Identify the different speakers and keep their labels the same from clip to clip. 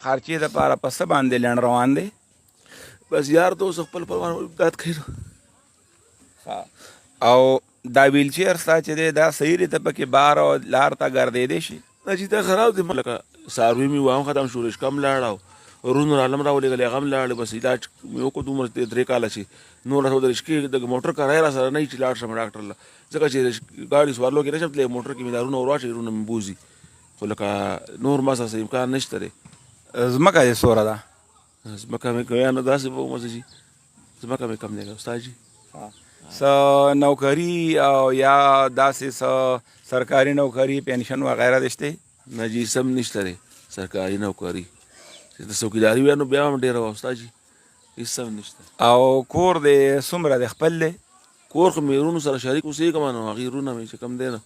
Speaker 1: خرچې دپاره په څه باندې لنډ روان دی؟
Speaker 2: بس یار دوست خپل پروان امداد کوي.
Speaker 1: او دا ویلچیر ستا چې دی دا صحیح دی ته پکې بار او لار ته ګرځېدی شي؟
Speaker 2: نه چې دا خراب دی لکه څاروي مې وام ختم شو رشکه هم لاړه او رونو عالم راولېږل هغه هم لاړې بس علاج مې وکړو دومره 3 کاله چې نور د رشکې د موټر کرایه را سره نه چې لاړ شم ډاکټر له ځکه چې ګاډي سوارلو کې نه شم تللی موټر کې مې دا رونه ور واچوي رونه مې بوځي خو لکه نور ما سره امکان نشته دی.
Speaker 1: ځمکه دې څومره ده؟
Speaker 2: ځمکه مې که یا نه داسې به ومه جي ځمکه مې کم دی استاد جي.
Speaker 1: څه نوکري او یا داسې څه سرکاري نوکري پنشن وغیره دې شته؟
Speaker 2: نه جي سم نشته دی سرکاري نوکري چې د څوکیداري وي نو بیا هم ډېره وه استاد جي هېڅ هم نشته.
Speaker 1: او کور دې څومره دی خپل دی؟
Speaker 2: کور خو مې وروڼو سره شریک اوسېږم نو هغې وروڼه مې چې کوم دی نو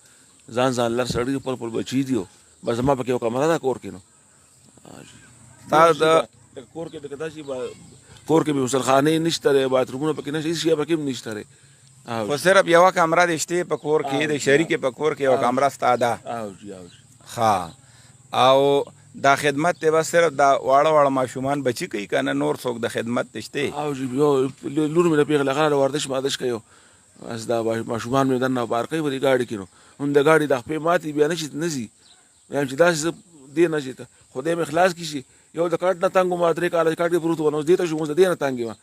Speaker 2: ځان لر سړي خپل خپل بچي دي بس زما پکې یو کمره ده کور کې نو
Speaker 1: تا د
Speaker 2: کور کې لکه داسې کور کې مې غسلخانې نشته دی باترومونه پکې نشته هېڅ شی پکې هم نشته دی
Speaker 1: خو صرف یوه کمره دې شتې په کور کې د شریکې په کور کې یوه کمره ستا ده؟ ښه. او دا خدمت دی بس صرف دا واړه واړه ماشومان بچي کوي که نه نور څوک د خدمت ته شته؟
Speaker 2: او جی یو لور مې د پېغله غله د ورزش مادش کوي بس دا ماشومان مې دننه بار کوي په دې ګاډي کې نو هم د ګاډي د خپې ماتې بیا نشي نه ځي وایم چې داسې زه دې نه شي ته خدای مې خلاص کړي شي یو د کاټ نه تنګ وم 3 کاله کاټ کې پروت وم اوس دې ته شوم اوس د دې نه تنګ یم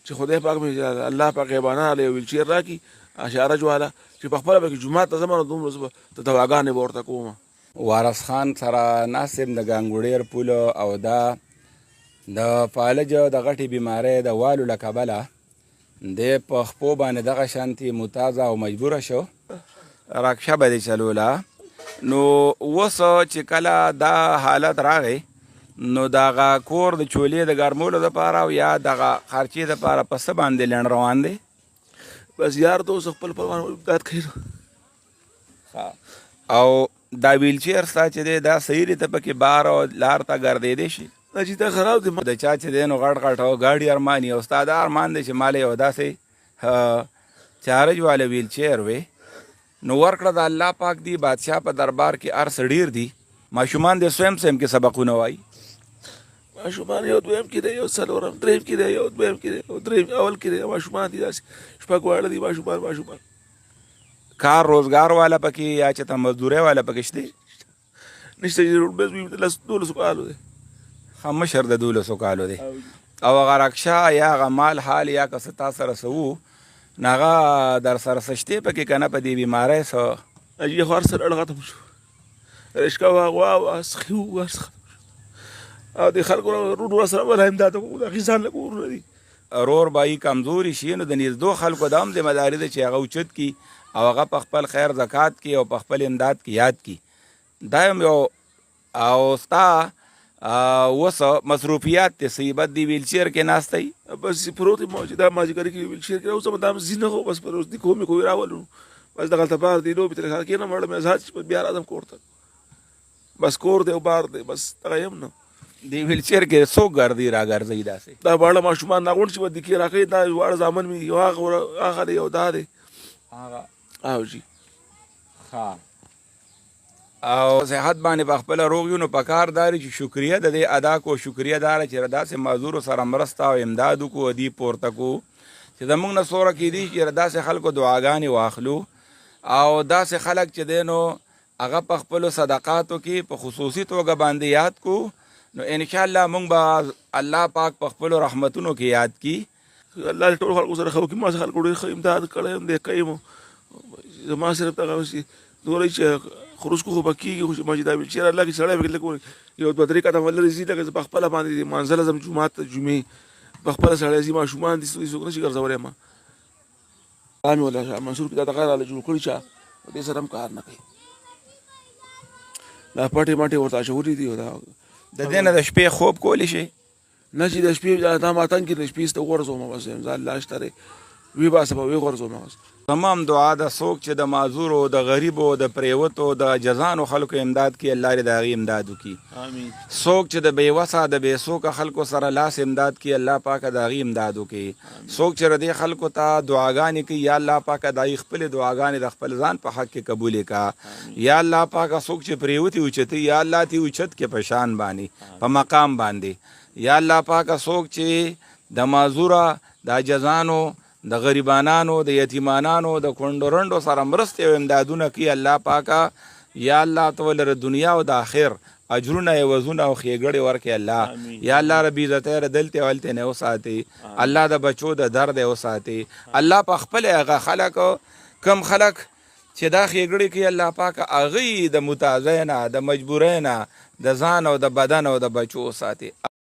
Speaker 2: چې خدای پاک مې الله پاک غیبانه علی ویلچیر راکړي اشاره جواله چې په خپله به کې جومات ته ځم نو دومره زه به ته دواګانې به ورته کوم.
Speaker 1: وارث خان سره ناست یم د ګانګوډیر پولو او دا د فالج د غټې بیمارۍ د والو له کبله دی په خپو باندې دغه شانتې متازه او مجبوره شو رکشه به دې چلوله نو اوس چې کله دا حالت راغی نو دغه کور د چولې د ګرمولو دپاره او یا دغه خرچې دپاره په څه باندې لنډ روان دی؟
Speaker 2: بس یار دوست خپل پروان امداد کوي.
Speaker 1: او دا ویلچیر ستا چې دی دا صحیح دی ته پکې بار او لار ته ګرځېدی شي؟
Speaker 2: نه چې دا خراب دی
Speaker 1: د چا چې دی نو غټ غټ او ګاډي ارمان وي او ستا دا ارمان دی چې ماله یو داسې چارج واله ویلچیر وي نو ورکړه د الله پاک دی بادشاه په دربار کې هر څه ډېر دي ماشومان دې سویم کې سبقونه وایي
Speaker 2: ماشومان یو دویم کې دی یو څلورم درېیم کې دی یو دویم کې دی یو درېیم اول کې دی ماشومان دي داسې شپږ واړه دي ماشومان
Speaker 1: کار روزګار والا پکې یا چې ته مزدورۍ والا پکې شته؟
Speaker 2: نشته چې 12 کالو دی
Speaker 1: ښه مشر د 12 کالو دی او هغه رکشه یا هغه مال حال یا که څه تا سره څه وو نو هغه در سره څه شتې پکې که نه په دې بیمارۍ څه
Speaker 2: اجي خو هر څه ډډ ختم شو رشکه واغوا واسخي واسخ او د خلکو روډ سره ولا امداد کوو د خیسان له کورونه دي
Speaker 1: رور بایی کمزوري شي نو د نږدو خلکو دا هم ذمه داري ده چې هغه اوچت کي او هغه په خپل خیر زکات کې او په خپل امداد کې یاد کی دا هم یو او ستا اوس مصروفیات ته صحیبت دی ویلچیر کې ناستی
Speaker 2: بس پروت موجوده ماجګری کې ویلچیر کې اوس مدام زینه خو بس پروت دی کومې کوی راولو بس دغه تبار دی نو به تر کې نه مړ مې ځات بیا راځم کوړته بس کور دی او بار دی بس تغیم نو
Speaker 1: دی ویلچیر کې څوک ګرځي راګرځي داسې
Speaker 2: دا واړه ماشومان ناغون چې ودی کې راکې دا واړه ځامن مې یو هغه دی یو دا دی
Speaker 1: هغه
Speaker 2: او جی
Speaker 1: ها او صحت باندې په خپل روغ یو نو پکار داري چې شکریه د دې ادا کو شکریه دار چې داسې معذور سره مرسته او امداد کو دی پورته کو چې زموږ نه سوره کې دي چې داسې خلکو دعاګانې واخلو او داسې خلک چې دی نو هغه په خپلو صدقاتو کې په خصوصي توګه باندې یاد کو نو انشاءالله مونږ به الله پاک په خپلو رحمتونو کې یاد کی
Speaker 2: الله ټول خلکو سره خو کې ما خلکو ډېر ښه امداد کړی هم دی کوي زما صرف دغه نورې چې خروج کو خو به کېږي خو چې ما چې دا ویلچیر الله کې سړی پکې لږ یو 2-3 قدم لرې ځي لکه زه په خپله باندې منزله ځم جومات ته جمعې په خپله سړی ځي ماشومان دي څوک نه شي ګرځولی ما مې ولا منصور کې دا دغه راله جوړ کړي چا دې سره هم کار نه کوي دا پټې مټې ورته اچولي دي دا
Speaker 1: د دې نه د شپې خوب کولی شي
Speaker 2: نه چې د شپې دا ماتن کې د شپې ته ورځم بس ځان لاش ترې وی باسه به وی غورځوم هغه
Speaker 1: تمام دعا د څوک چې د معذورو د غریبو د پریوتو د جزانو خلکو امداد کی الله دې د هغې امداد وکړي
Speaker 2: امين
Speaker 1: څوک چې د بېوسه د بېڅوکه خلکو سره لاس امداد کی الله پاکه د هغې امداد وکړي څوک چې د دې خلکو ته دعاګانې کوي یا الله پاکه د هغې خپلې دعاګانې د خپل ځان په حق کې قبولې کا یا الله پاکه څوک چې پریوتي اوچتي یا الله تی اوچت کې په شان باندې په مقام باندې یا الله پاکه څوک چې د معذوره د جزانو د غریبانانو د یتیمانانو د کونډو رنډو سره مرستې او امدادونه کوي الله پاکه یا الله ته ولره دنیا او د آخر اجرونه عوضونه او ښېګړې ورکړي الله یا الله رب عزت یې دلته او هلته نه وساتي الله د بچو د درد یې وساتي الله په خپل هغه خلک کم خلک چې دا ښېګړې کوي الله پاکه هغوی د متازۍ نه د مجبورۍ نه د ځان او د بدن او د بچو وساتي